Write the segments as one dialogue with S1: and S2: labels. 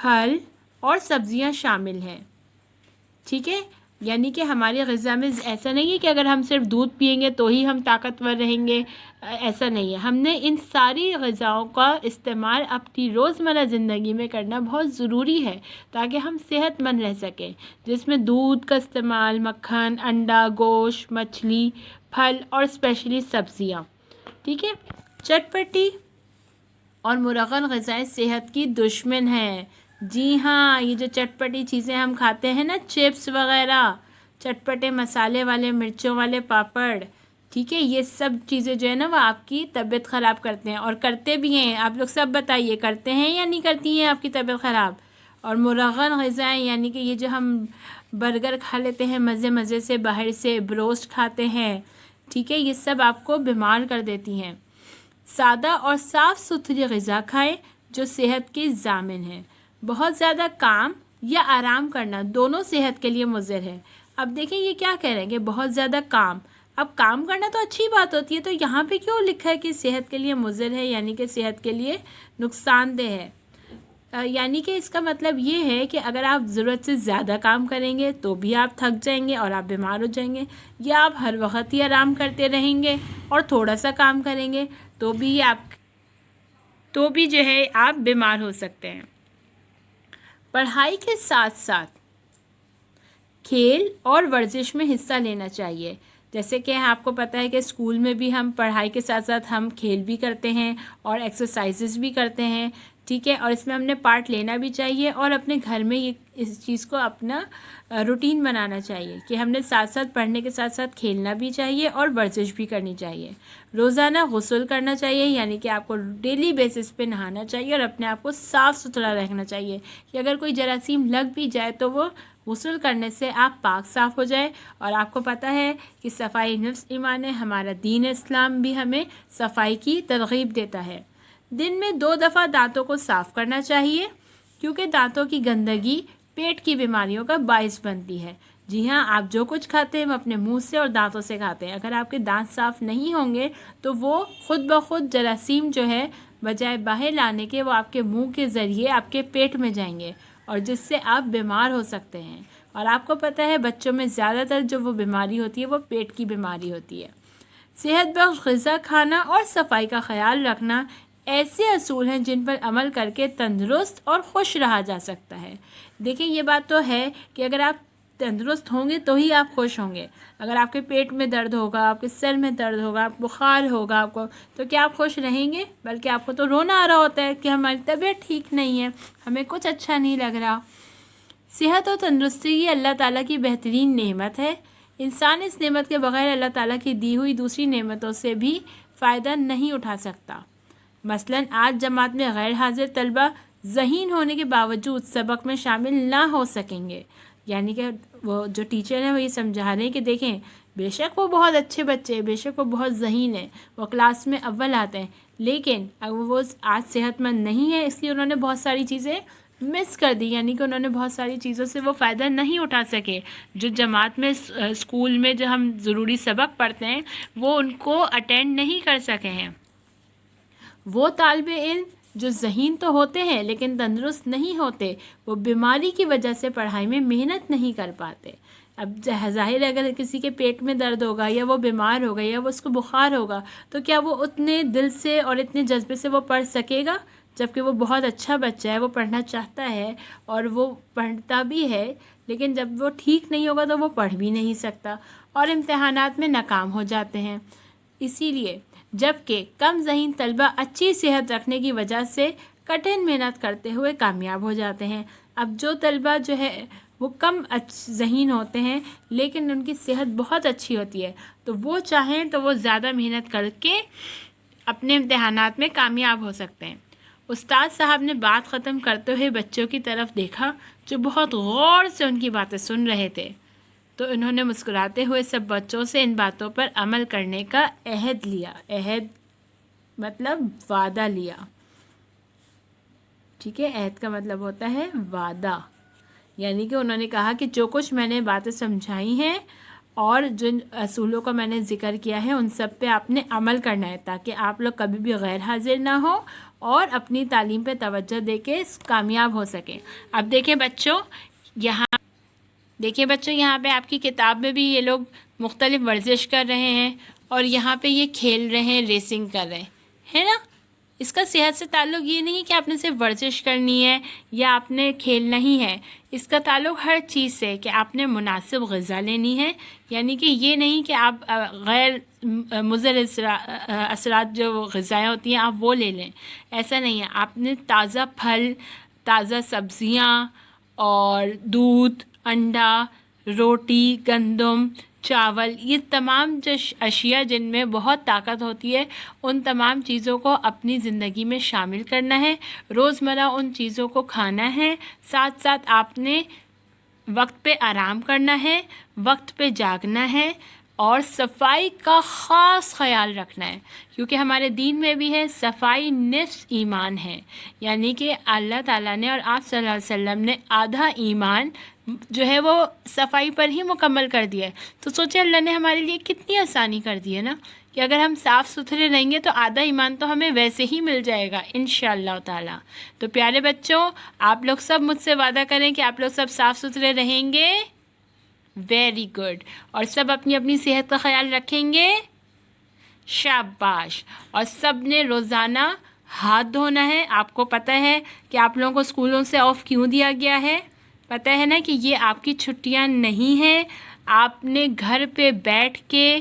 S1: پھل اور سبزیاں شامل ہیں. ٹھیک ہے، یعنی کہ ہماری غذا میں ایسا نہیں ہے کہ اگر ہم صرف دودھ پئیں گے تو ہی ہم طاقتور رہیں گے، ایسا نہیں ہے. ہم نے ان ساری غذاؤں کا استعمال اپنی روزمرہ زندگی میں کرنا بہت ضروری ہے تاکہ ہم صحت مند رہ سکیں، جس میں دودھ کا استعمال، مکھن، انڈا، گوشت، مچھلی، پھل اور اسپیشلی سبزیاں. ٹھیک ہے. چٹپٹی اور مرغن غذائیں صحت کی دشمن ہیں. جی ہاں، یہ جو چٹپٹی چیزیں ہم کھاتے ہیں نا، چپس وغیرہ، چٹپٹے مسالے والے، مرچوں والے پاپڑ، ٹھیک ہے، یہ سب چیزیں جو ہے نا وہ آپ کی طبیعت خراب کرتے ہیں اور کرتے بھی ہیں. آپ لوگ سب بتائیے، کرتے ہیں یا نہیں کرتی ہیں آپ کی طبیعت خراب؟ اور مرغن غذائیں یعنی کہ یہ جو ہم برگر کھا لیتے ہیں مزے مزے سے، باہر سے بروسٹ کھاتے ہیں، ٹھیک ہے، یہ سب آپ کو بیمار کر دیتی ہیں. سادہ اور صاف ستھری غذا کھائیں جو صحت کی ضامن ہے. بہت زیادہ کام یا آرام کرنا دونوں صحت کے لیے مضر ہے. اب دیکھیں یہ کیا کہہ رہے ہیں کہ بہت زیادہ کام. اب کام کرنا تو اچھی بات ہوتی ہے، تو یہاں پہ کیوں لکھا ہے کہ صحت کے لیے مضر ہے، یعنی کہ صحت کے لیے نقصان دہ ہے؟ یعنی کہ اس کا مطلب یہ ہے کہ اگر آپ ضرورت سے زیادہ کام کریں گے تو بھی آپ تھک جائیں گے اور آپ بیمار ہو جائیں گے، یا آپ ہر وقت ہی آرام کرتے رہیں گے اور تھوڑا سا کام کریں گے تو بھی جو ہے آپ بیمار ہو سکتے ہیں. پڑھائی کے ساتھ ساتھ کھیل اور ورزش میں حصہ لینا چاہیے. جیسے کہ آپ کو پتہ ہے کہ اسکول میں بھی ہم پڑھائی کے ساتھ ساتھ ہم کھیل بھی کرتے ہیں اور ایکسرسائزز بھی کرتے ہیں، ٹھیک ہے، اور اس میں ہم نے پارٹ لینا بھی چاہیے اور اپنے گھر میں اس چیز کو اپنا روٹین بنانا چاہیے کہ ہم نے ساتھ ساتھ پڑھنے کے ساتھ ساتھ کھیلنا بھی چاہیے اور ورزش بھی کرنی چاہیے. روزانہ غسل کرنا چاہیے، یعنی کہ آپ کو ڈیلی بیسس پہ نہانا چاہیے اور اپنے آپ کو صاف ستھرا رکھنا چاہیے کہ اگر کوئی جراثیم لگ بھی جائے تو وہ غسل کرنے سے آپ پاک صاف ہو جائے. اور آپ کو پتہ ہے کہ صفائی نفس ایمان ہے، ہمارا دین اسلام بھی ہمیں صفائی کی ترغیب دیتا ہے. دن میں 2 دفعہ دانتوں کو صاف کرنا چاہیے کیونکہ دانتوں کی گندگی پیٹ کی بیماریوں کا باعث بنتی ہے. جی ہاں، آپ جو کچھ کھاتے ہیں وہ اپنے منہ سے اور دانتوں سے کھاتے ہیں. اگر آپ کے دانت صاف نہیں ہوں گے تو وہ خود بخود جراثیم جو ہے بجائے باہر لانے کے وہ آپ کے منہ کے ذریعے آپ کے پیٹ میں جائیں گے اور جس سے آپ بیمار ہو سکتے ہیں. اور آپ کو پتہ ہے بچوں میں زیادہ تر جو وہ بیماری ہوتی ہے وہ پیٹ کی بیماری ہوتی ہے. صحت بخش غذا کھانا اور صفائی کا خیال رکھنا ایسے اصول ہیں جن پر عمل کر کے تندرست اور خوش رہا جا سکتا ہے. دیکھیں یہ بات تو ہے کہ اگر آپ تندرست ہوں گے تو ہی آپ خوش ہوں گے. اگر آپ کے پیٹ میں درد ہوگا، آپ کے سر میں درد ہوگا، آپ بخار ہوگا آپ کو، تو کیا آپ خوش رہیں گے؟ بلکہ آپ کو تو رونا آ رہا ہوتا ہے کہ ہماری طبیعت ٹھیک نہیں ہے، ہمیں کچھ اچھا نہیں لگ رہا. صحت اور تندرستی یہ اللہ تعالیٰ کی بہترین نعمت ہے. انسان اس نعمت کے بغیر اللہ تعالیٰ کی دی ہوئی دوسری نعمتوں سے بھی فائدہ نہیں اٹھا سکتا. مثلاً آج جماعت میں غیر حاضر طلبہ ذہین ہونے کے باوجود سبق میں شامل نہ ہو سکیں گے. یعنی کہ وہ جو ٹیچر ہیں وہ یہ سمجھا رہے ہیں کہ دیکھیں بے شک وہ بہت اچھے بچے ہیں، بے شک وہ بہت ذہین ہیں، وہ کلاس میں اول آتے ہیں، لیکن اگر وہ آج صحت مند نہیں ہے اس لیے انہوں نے بہت ساری چیزیں مس کر دی، یعنی کہ انہوں نے بہت ساری چیزوں سے وہ فائدہ نہیں اٹھا سکے. جو جماعت میں اسکول میں جو ہم ضروری سبق پڑھتے ہیں وہ ان کو اٹینڈ نہیں کر سکے ہیں. وہ طالب علم جو ذہین تو ہوتے ہیں لیکن تندرست نہیں ہوتے، وہ بیماری کی وجہ سے پڑھائی میں محنت نہیں کر پاتے. اب ظاہر ہے اگر کسی کے پیٹ میں درد ہوگا یا وہ بیمار ہوگا یا وہ اس کو بخار ہوگا تو کیا وہ اتنے دل سے اور اتنے جذبے سے وہ پڑھ سکے گا؟ جبکہ وہ بہت اچھا بچہ ہے، وہ پڑھنا چاہتا ہے اور وہ پڑھتا بھی ہے، لیکن جب وہ ٹھیک نہیں ہوگا تو وہ پڑھ بھی نہیں سکتا اور امتحانات میں ناکام ہو جاتے ہیں. اسی لیے جبکہ کم ذہین طلبہ اچھی صحت رکھنے کی وجہ سے کٹھن محنت کرتے ہوئے کامیاب ہو جاتے ہیں. اب جو طلبہ جو ہے وہ کم ذہین ہوتے ہیں لیکن ان کی صحت بہت اچھی ہوتی ہے تو وہ چاہیں تو وہ زیادہ محنت کر کے اپنے امتحانات میں کامیاب ہو سکتے ہیں. استاد صاحب نے بات ختم کرتے ہوئے بچوں کی طرف دیکھا جو بہت غور سے ان کی باتیں سن رہے تھے، تو انہوں نے مسکراتے ہوئے سب بچوں سے ان باتوں پر عمل کرنے کا عہد لیا. عہد مطلب وعدہ لیا، ٹھیک ہے، عہد کا مطلب ہوتا ہے وعدہ. یعنی کہ انہوں نے کہا کہ جو کچھ میں نے باتیں سمجھائی ہیں اور جن اصولوں کا میں نے ذکر کیا ہے ان سب پہ آپ نے عمل کرنا ہے تاکہ آپ لوگ کبھی بھی غیر حاضر نہ ہو اور اپنی تعلیم پہ توجہ دے کے کامیاب ہو سکیں۔ اب دیکھیں بچوں یہاں پہ آپ کی کتاب میں بھی یہ لوگ مختلف ورزش کر رہے ہیں اور یہاں پہ یہ کھیل رہے ہیں، ریسنگ کر رہے ہیں نا۔ اس کا صحت سے تعلق یہ نہیں کہ آپ نے صرف ورزش کرنی ہے یا آپ نے کھیلنا ہی ہے، اس کا تعلق ہر چیز سے کہ آپ نے مناسب غذا لینی ہے، یعنی کہ یہ نہیں کہ آپ غیر مضر اثرات جو غذائیں ہوتی ہیں آپ وہ لے لیں، ایسا نہیں ہے۔ آپ نے تازہ پھل، تازہ سبزیاں اور دودھ، انڈا، روٹی، گندم، چاول، یہ تمام جو اشیاء جن میں بہت طاقت ہوتی ہے ان تمام چیزوں کو اپنی زندگی میں شامل کرنا ہے، روزمرہ ان چیزوں کو کھانا ہے، ساتھ ساتھ آپ نے وقت پہ آرام کرنا ہے، وقت پہ جاگنا ہے اور صفائی کا خاص خیال رکھنا ہے، کیونکہ ہمارے دین میں بھی ہے صفائی نصف ایمان ہے، یعنی کہ اللہ تعالیٰ نے اور آپ صلی اللہ علیہ وسلم نے آدھا ایمان جو ہے وہ صفائی پر ہی مکمل کر دیا ہے۔ تو سوچیں اللہ نے ہمارے لیے کتنی آسانی کر دی ہے نا، کہ اگر ہم صاف ستھرے رہیں گے تو آدھا ایمان تو ہمیں ویسے ہی مل جائے گا انشاءاللہ تعالیٰ۔ تو پیارے بچوں، آپ لوگ سب مجھ سے وعدہ کریں کہ آپ لوگ سب صاف ستھرے رہیں گے، ویری گڈ، اور سب اپنی اپنی صحت کا خیال رکھیں گے، شاباش، اور سب نے روزانہ ہاتھ دھونا ہے۔ آپ کو پتہ ہے کہ آپ لوگوں کو اسکولوں سے آف کیوں دیا گیا ہے؟ پتہ ہے نا کہ یہ آپ کی چھٹیاں نہیں ہیں، آپ نے گھر پہ بیٹھ کے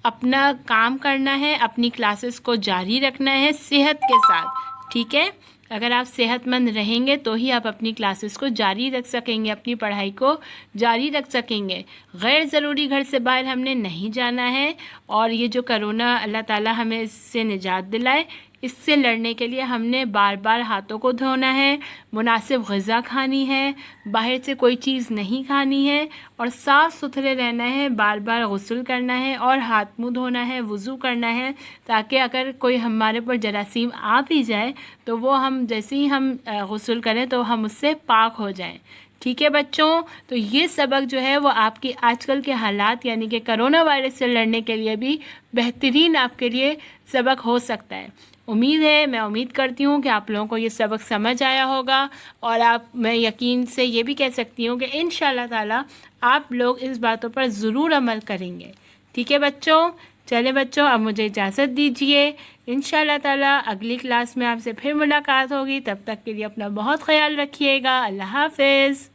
S1: اپنا کام کرنا ہے، اپنی کلاسز کو جاری رکھنا ہے صحت کے ساتھ، ٹھیک ہے؟ اگر آپ صحت مند رہیں گے تو ہی آپ اپنی کلاسز کو جاری رکھ سکیں گے، اپنی پڑھائی کو جاری رکھ سکیں گے۔ غیر ضروری گھر سے باہر ہم نے نہیں جانا ہے، اور یہ جو کرونا اللہ تعالیٰ ہمیں اس سے نجات دلائے، اس سے لڑنے کے لیے ہم نے بار بار ہاتھوں کو دھونا ہے، مناسب غذا کھانی ہے، باہر سے کوئی چیز نہیں کھانی ہے، اور صاف ستھرے رہنا ہے، بار بار غسل کرنا ہے اور ہاتھ منہ دھونا ہے، وضو کرنا ہے، تاکہ اگر کوئی ہمارے پر جراثیم آ بھی جائے تو وہ ہم جیسے ہی ہم غسل کریں تو ہم اس سے پاک ہو جائیں، ٹھیک ہے بچوں؟ تو یہ سبق جو ہے وہ آپ کی آج کل کے حالات یعنی کہ کرونا وائرس سے لڑنے کے لیے بھی بہترین آپ کے لیے سبق ہو سکتا ہے۔ میں امید کرتی ہوں کہ آپ لوگوں کو یہ سبق سمجھ آیا ہوگا، اور میں یقین سے یہ بھی کہہ سکتی ہوں کہ انشاءاللہ تعالیٰ آپ لوگ اس باتوں پر ضرور عمل کریں گے، ٹھیک ہے بچوں؟ چلے بچوں، اب مجھے اجازت دیجیے، انشاءاللہ تعالیٰ اگلی کلاس میں آپ سے پھر ملاقات ہوگی، تب تک کے لیے اپنا بہت خیال رکھیے گا، اللہ حافظ۔